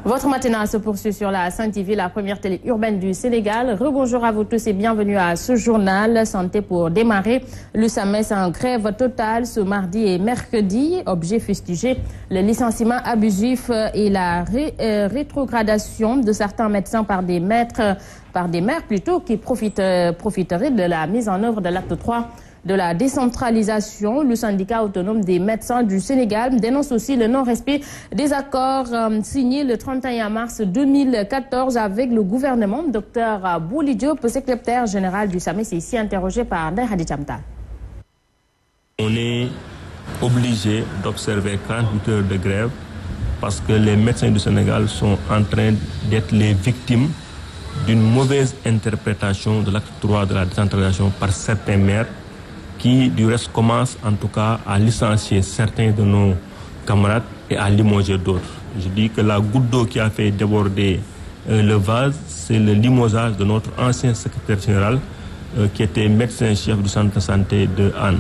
Votre matinale se poursuit sur la Sen TV, la première télé urbaine du Sénégal. Rebonjour à vous tous et bienvenue à ce journal Santé pour démarrer. Le SAMES en grève totale ce mardi et mercredi. Objet fustigé, le licenciement abusif et la rétrogradation de certains médecins par des maires qui profiteraient de la mise en œuvre de l'acte 3 de la décentralisation. Le syndicat autonome des médecins du Sénégal dénonce aussi le non-respect des accords signés le 31 mars 2014 avec le gouvernement. Dr Bouli Diop, secrétaire général du SAMES, est ici interrogé par Ndeye Khady Thiam-Tall. On est obligé d'observer 48 heures de grève parce que les médecins du Sénégal sont en train d'être les victimes d'une mauvaise interprétation de l'acte 3 de la décentralisation par certains maires qui, du reste, commencent en tout cas à licencier certains de nos camarades et à limoger d'autres. Je dis que la goutte d'eau qui a fait déborder le vase, c'est le limogeage de notre ancien secrétaire général qui était médecin-chef du centre de santé de Anne.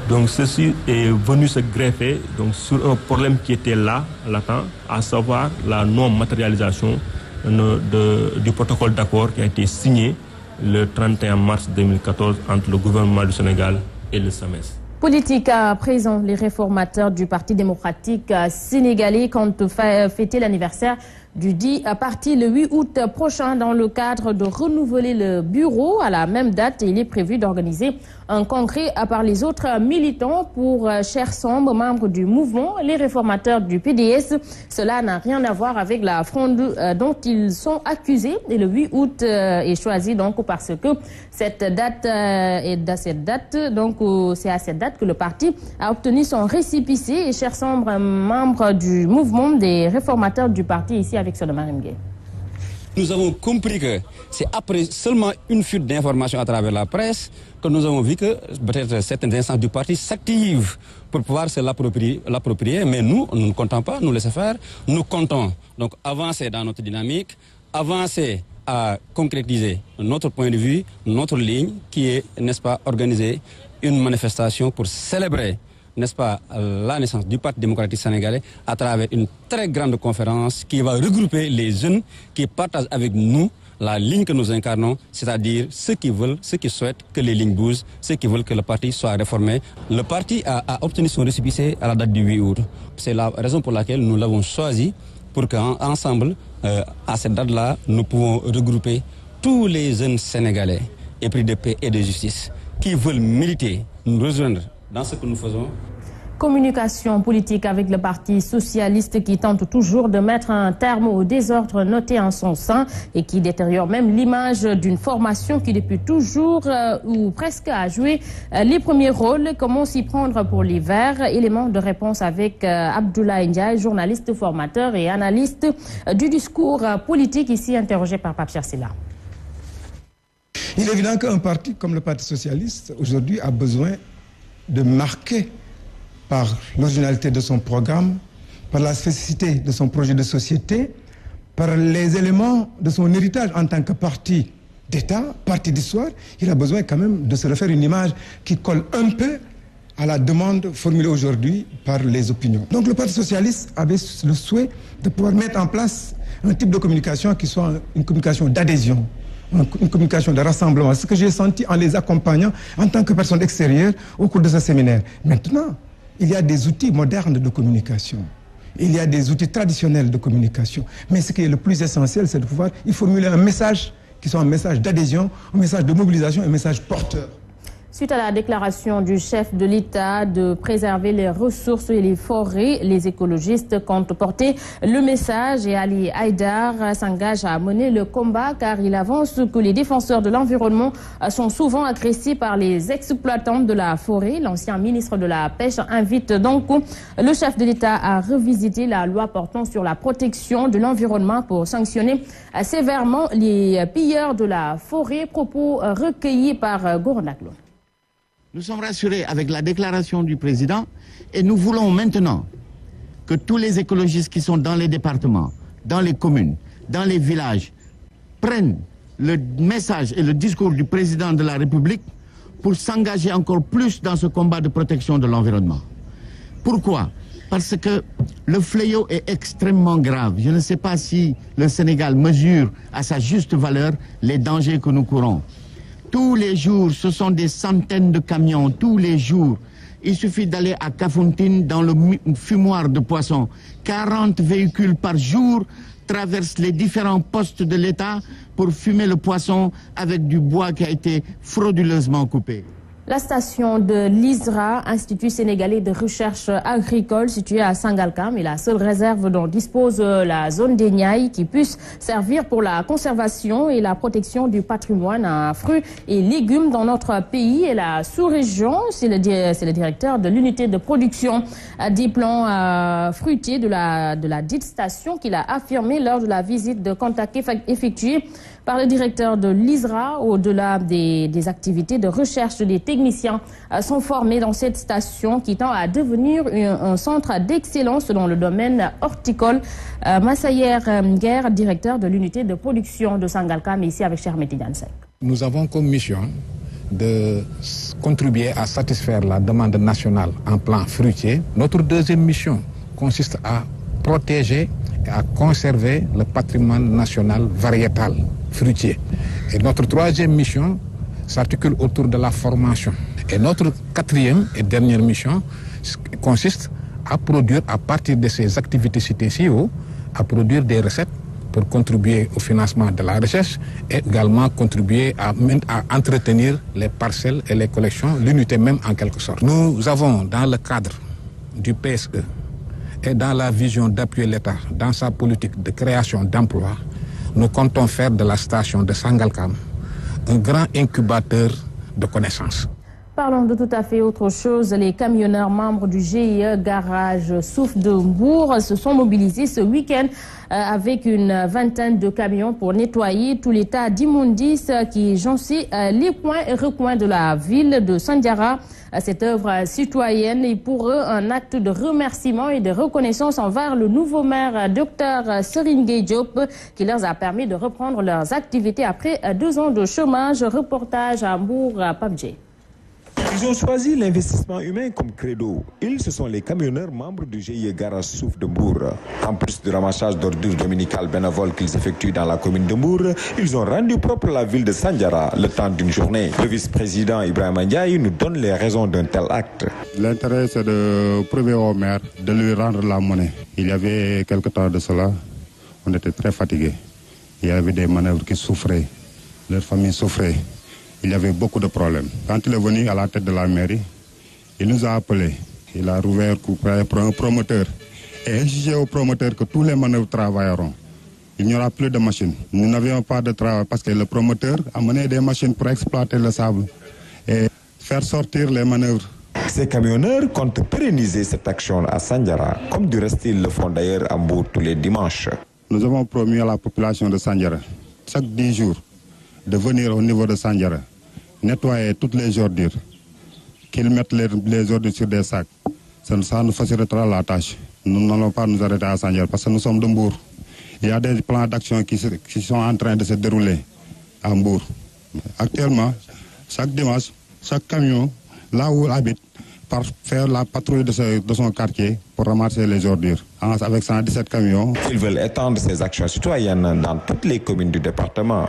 Donc ceci est venu se greffer donc, sur un problème qui était là, latent, à savoir la non-matérialisation du protocole d'accord qui a été signé le 31 mars 2014 entre le gouvernement du Sénégal et le SAMES. Politique à présent, les réformateurs du Parti démocratique sénégalais comptent fêter l'anniversaire du dit parti le 8 août prochain dans le cadre de renouveler le bureau. À la même date, il est prévu d'organiser un congrès par les autres militants pour Cheikh Samb, membres du mouvement, les réformateurs du PDS. Cela n'a rien à voir avec la fronde dont ils sont accusés. Et le 8 août est choisi donc parce que c'est à cette date que le parti a obtenu son récépissé. Et Cheikh Samb, membre du mouvement des réformateurs du parti, ici avec Sodomarim Gueye. Nous avons compris que c'est après seulement une fuite d'informations à travers la presse que nous avons vu que peut-être certaines instances du parti s'activent pour pouvoir se l'approprier. Mais nous ne comptons pas nous laisser faire. Nous comptons donc avancer dans notre dynamique, avancer à concrétiser notre point de vue, notre ligne qui est, n'est-ce pas, organiser une manifestation pour célébrer, n'est-ce pas, la naissance du Parti démocratique sénégalais à travers une très grande conférence qui va regrouper les jeunes qui partagent avec nous la ligne que nous incarnons, c'est-à-dire ceux qui veulent, ceux qui souhaitent que les lignes bougent, ceux qui veulent que le parti soit réformé. Le parti a obtenu son récépissé à la date du 8 août. C'est la raison pour laquelle nous l'avons choisi, pour qu'ensemble, à cette date-là, nous pouvons regrouper tous les jeunes Sénégalais épris de paix et de justice qui veulent militer, nous rejoindre dans ce que nous faisons. Communication politique avec le Parti socialiste qui tente toujours de mettre un terme au désordre noté en son sein et qui détériore même l'image d'une formation qui depuis toujours ou presque a joué les premiers rôles. Comment s'y prendre pour les Verts? Élément de réponse avec Abdoulaye Ndiaye, journaliste, formateur et analyste du discours politique, ici interrogé par Pape Chersila. Il est évident qu'un parti comme le Parti socialiste aujourd'hui a besoin de marquer par l'originalité de son programme, par la spécificité de son projet de société, par les éléments de son héritage en tant que parti d'État, parti d'histoire, il a besoin quand même de se refaire une image qui colle un peu à la demande formulée aujourd'hui par les opinions. Donc le Parti socialiste avait le souhait de pouvoir mettre en place un type de communication qui soit une communication d'adhésion, une communication de rassemblement. Ce que j'ai senti en les accompagnant en tant que personne extérieure au cours de ce séminaire. Maintenant, il y a des outils modernes de communication. Il y a des outils traditionnels de communication. Mais ce qui est le plus essentiel, c'est de pouvoir y formuler un message qui soit un message d'adhésion, un message de mobilisation, un message porteur. Suite à la déclaration du chef de l'État de préserver les ressources et les forêts, les écologistes comptent porter le message et Ali Haïdar s'engage à mener le combat car il avance que les défenseurs de l'environnement sont souvent agressés par les exploitants de la forêt. L'ancien ministre de la Pêche invite donc le chef de l'État à revisiter la loi portant sur la protection de l'environnement pour sanctionner sévèrement les pilleurs de la forêt. Propos recueillis par Goronaklo. Nous sommes rassurés avec la déclaration du président et nous voulons maintenant que tous les écologistes qui sont dans les départements, dans les communes, dans les villages, prennent le message et le discours du président de la République pour s'engager encore plus dans ce combat de protection de l'environnement. Pourquoi? parce que le fléau est extrêmement grave. Je ne sais pas si le Sénégal mesure à sa juste valeur les dangers que nous courons. Tous les jours, ce sont des centaines de camions, tous les jours. Il suffit d'aller à Kafountine dans le fumoir de poissons. 40 véhicules par jour traversent les différents postes de l'État pour fumer le poisson avec du bois qui a été frauduleusement coupé. La station de l'ISRA, Institut sénégalais de recherche agricole, située à Sangalkam, est la seule réserve dont dispose la zone des Niayes qui puisse servir pour la conservation et la protection du patrimoine en fruits et légumes dans notre pays et la sous-région. C'est le directeur de l'unité de production des plants fruitiers de la dite station qui l'a affirmé lors de la visite de contact effectuée par le directeur de l'ISRA. Au-delà des activités de recherche, les techniciens sont formés dans cette station qui tend à devenir un centre d'excellence dans le domaine horticole. Massayer Nguer, directeur de l'unité de production de Sangalkam, ici avec Cher Métidiane Seck. Nous avons comme mission de contribuer à satisfaire la demande nationale en plan fruitier. Notre deuxième mission consiste à protéger et à conserver le patrimoine national variétal fruitier. Et notre troisième mission s'articule autour de la formation. Et notre quatrième et dernière mission consiste à produire, à partir de ces activités citées ci haut, à produire des recettes pour contribuer au financement de la recherche et également contribuer à entretenir les parcelles et les collections, l'unité même en quelque sorte. Nous avons dans le cadre du PSE et dans la vision d'appuyer l'État dans sa politique de création d'emplois, nous comptons faire de la station de Sangalkam un grand incubateur de connaissances. Parlons de tout à fait autre chose. Les camionneurs membres du GIE Garage Souffle de Mbour se sont mobilisés ce week-end avec une vingtaine de camions pour nettoyer tout l'état d'immondices qui jonchait les coins et recoins de la ville de Sandiara. Cette œuvre citoyenne est pour eux un acte de remerciement et de reconnaissance envers le nouveau maire Dr Serigne Gueye Diop qui leur a permis de reprendre leurs activités après 2 ans de chômage. Reportage à Mbour, PAPJ. Ils ont choisi l'investissement humain comme credo. Ils, ce sont les camionneurs membres du GIE Garage Souffle de Mbour. En plus du ramassage d'ordures dominicales bénévoles qu'ils effectuent dans la commune de Mbour, ils ont rendu propre la ville de Sandiara le temps d'une journée. Le vice-président Ibrahima Ndiaye nous donne les raisons d'un tel acte. L'intérêt, c'est de prouver au maire de lui rendre la monnaie. Il y avait quelque temps de cela, on était très fatigués. Il y avait des manœuvres qui souffraient, leur famille souffrait. Il y avait beaucoup de problèmes. Quand il est venu à la tête de la mairie, il nous a appelés. Il a rouvert pour un promoteur et exigé au promoteur que tous les manœuvres travailleront. Il n'y aura plus de machines. Nous n'avions pas de travail parce que le promoteur a mené des machines pour exploiter le sable et faire sortir les manœuvres. Ces camionneurs comptent pérenniser cette action à Sandiara, comme du reste ils le font d'ailleurs à Mbour tous les dimanches. Nous avons promis à la population de Sandiara, chaque 10 jours, de venir au niveau de Sandiara, nettoyer toutes les ordures, qu'ils mettent les ordures sur des sacs. Ça nous facilitera la tâche. Nous n'allons pas nous arrêter à Sandiara parce que nous sommes de Mbour. Il y a des plans d'action qui sont en train de se dérouler à Mbour. Actuellement, chaque dimanche, chaque camion, là où il habite, part faire la patrouille de son quartier pour ramasser les ordures. Avec 117 camions. Ils veulent étendre ces actions citoyennes dans toutes les communes du département.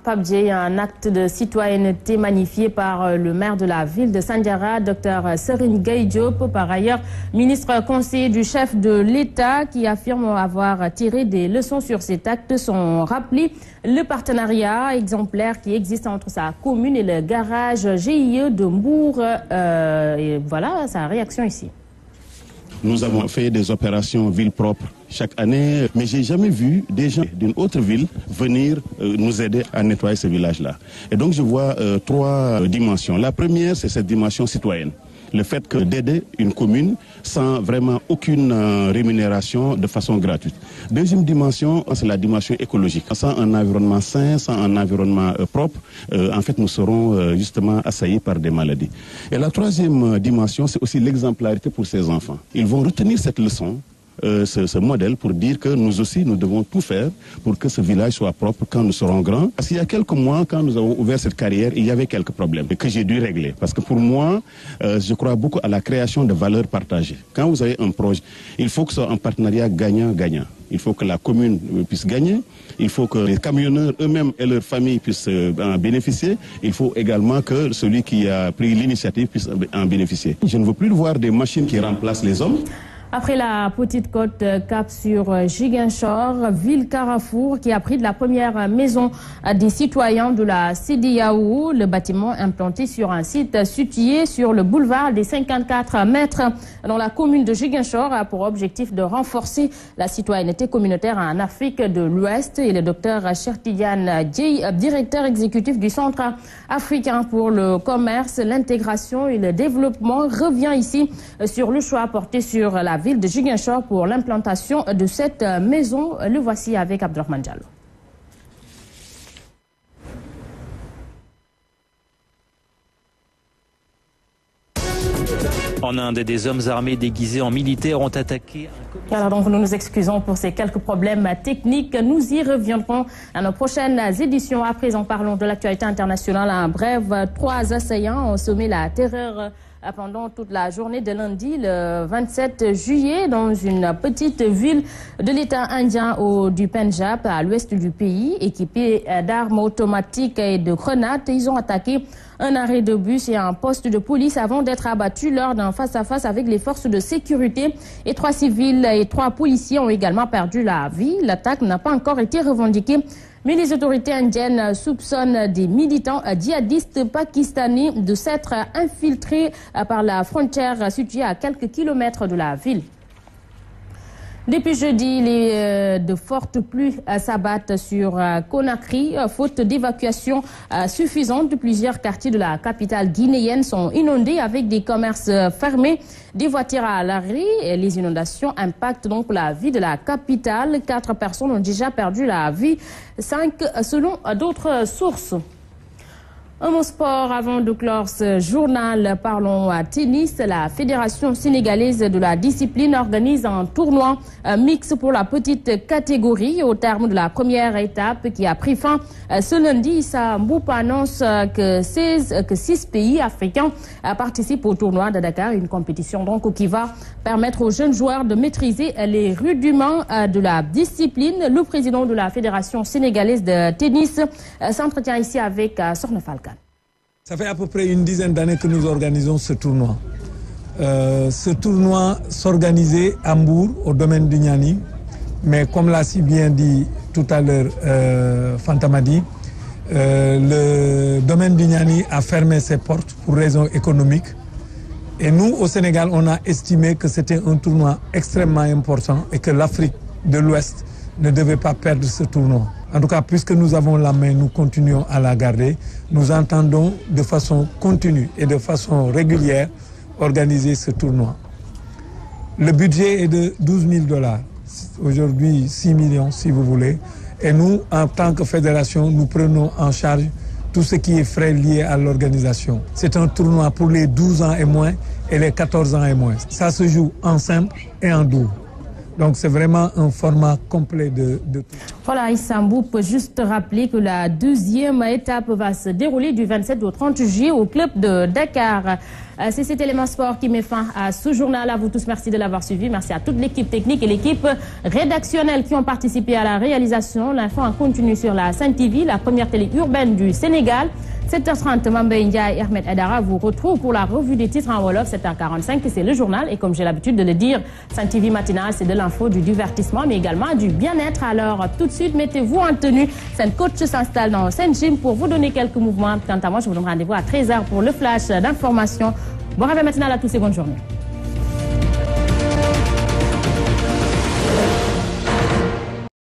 PAPJ, un acte de citoyenneté magnifié par le maire de la ville de Sandiara, Dr Serigne Gueye Diop, par ailleurs ministre conseiller du chef de l'État, qui affirme avoir tiré des leçons sur cet acte, sont rappelés le partenariat exemplaire qui existe entre sa commune et le garage GIE de Mbour. Et voilà sa réaction ici. Nous avons fait des opérations ville propre chaque année, mais j'ai jamais vu des gens d'une autre ville venir nous aider à nettoyer ce village-là. Et donc je vois 3 dimensions. La première, c'est cette dimension citoyenne. Le fait que d'aider une commune sans vraiment aucune rémunération de façon gratuite. Deuxième dimension, c'est la dimension écologique. Sans un environnement sain, sans un environnement propre, en fait, nous serons justement assaillis par des maladies. Et la troisième dimension, c'est aussi l'exemplarité pour ces enfants. Ils vont retenir cette leçon ce modèle pour dire que nous aussi, nous devons tout faire pour que ce village soit propre quand nous serons grands. Parce qu'il y a quelques mois, quand nous avons ouvert cette carrière, il y avait quelques problèmes que j'ai dû régler. Parce que pour moi, je crois beaucoup à la création de valeurs partagées. Quand vous avez un projet, il faut que ce soit un partenariat gagnant-gagnant. Il faut que la commune puisse gagner, il faut que les camionneurs eux-mêmes et leurs familles puissent en bénéficier, il faut également que celui qui a pris l'initiative puisse en bénéficier. Je ne veux plus voir des machines qui remplacent les hommes. Après la Petite Côte, cap sur Ziguinchor, ville Carrefour qui a pris de la première maison des citoyens de la CEDEAO. Le bâtiment implanté sur un site situé sur le boulevard des 54 mètres dans la commune de Ziguinchor a pour objectif de renforcer la citoyenneté communautaire en Afrique de l'Ouest. Et le docteur Cheikh Tidiane Dièye, directeur exécutif du Centre africain pour le commerce, l'intégration et le développement, revient ici sur le choix porté sur la ville de Ziguinchor pour l'implantation de cette maison. Le voici avec Abdourahmane Diallo. En Inde, des hommes armés déguisés en militaires ont attaqué. Alors donc nous nous excusons pour ces quelques problèmes techniques. Nous y reviendrons à nos prochaines éditions. À présent, parlons de l'actualité internationale. En bref, 3 assaillants ont semé la terreur pendant toute la journée de lundi, le 27 juillet, dans une petite ville de l'État indien du Pendjab, à l'ouest du pays, équipés d'armes automatiques et de grenades. Ils ont attaqué un arrêt de bus et un poste de police avant d'être abattus lors d'un face-à-face avec les forces de sécurité. Et 3 civils et 3 policiers ont également perdu la vie. L'attaque n'a pas encore été revendiquée, mais les autorités indiennes soupçonnent des militants djihadistes pakistanais de s'être infiltrés par la frontière située à quelques kilomètres de la ville. Depuis jeudi, de fortes pluies s'abattent sur Conakry. Faute d'évacuation suffisante, plusieurs quartiers de la capitale guinéenne sont inondés avec des commerces fermés, des voitures à l'arrêt. Les inondations impactent donc la vie de la capitale. 4 personnes ont déjà perdu la vie, 5 selon d'autres sources. Un mot sport avant de clore ce journal. Parlons à tennis. La Fédération sénégalaise de la discipline organise un tournoi mixte pour la petite catégorie. Au terme de la première étape qui a pris fin ce lundi, Issa Mboup annonce que 6 pays africains participent au tournoi de Dakar. Une compétition donc qui va permettre aux jeunes joueurs de maîtriser les rudiments de la discipline. Le président de la Fédération sénégalaise de tennis s'entretient ici avec Sorne Falcane. Ça fait à peu près une dizaine d'années que nous organisons ce tournoi. Ce tournoi s'organisait à Mbour, au domaine du Niani. Mais comme l'a si bien dit tout à l'heure Fantamadi, le domaine du Niani a fermé ses portes pour raisons économiques. Et nous, au Sénégal, on a estimé que c'était un tournoi extrêmement important et que l'Afrique de l'Ouest ne devait pas perdre ce tournoi. En tout cas, puisque nous avons la main, nous continuons à la garder. Nous entendons de façon continue et de façon régulière organiser ce tournoi. Le budget est de 12 000 $. Aujourd'hui, 6 millions si vous voulez. Et nous, en tant que fédération, nous prenons en charge tout ce qui est frais liés à l'organisation. C'est un tournoi pour les 12 ans et moins et les 14 ans et moins. Ça se joue en simple et en double. Donc c'est vraiment un format complet de tout. Voilà, Issa Mboup peut juste rappeler que la deuxième étape va se dérouler du 27 au 30 juillet au club de Dakar. C'est cet élément sport qui met fin à ce journal. À vous tous, merci de l'avoir suivi. Merci à toute l'équipe technique et l'équipe rédactionnelle qui ont participé à la réalisation. L'info en continu sur la Sen TV, la première télé urbaine du Sénégal. 7h30, Mamba India et Ahmed Adara vous retrouvent pour la revue des titres en Wolof. 7h45, c'est le journal. Et comme j'ai l'habitude de le dire, Sen TV matinale, c'est de l'info, du divertissement, mais également du bien-être. Alors, tout de suite, mettez-vous en tenue. Sen Coach s'installe dans Sen Gym pour vous donner quelques mouvements. Quant à moi, je vous donne rendez-vous à 13h pour le flash d'information. Bon réveil matinal à tous et bonne journée.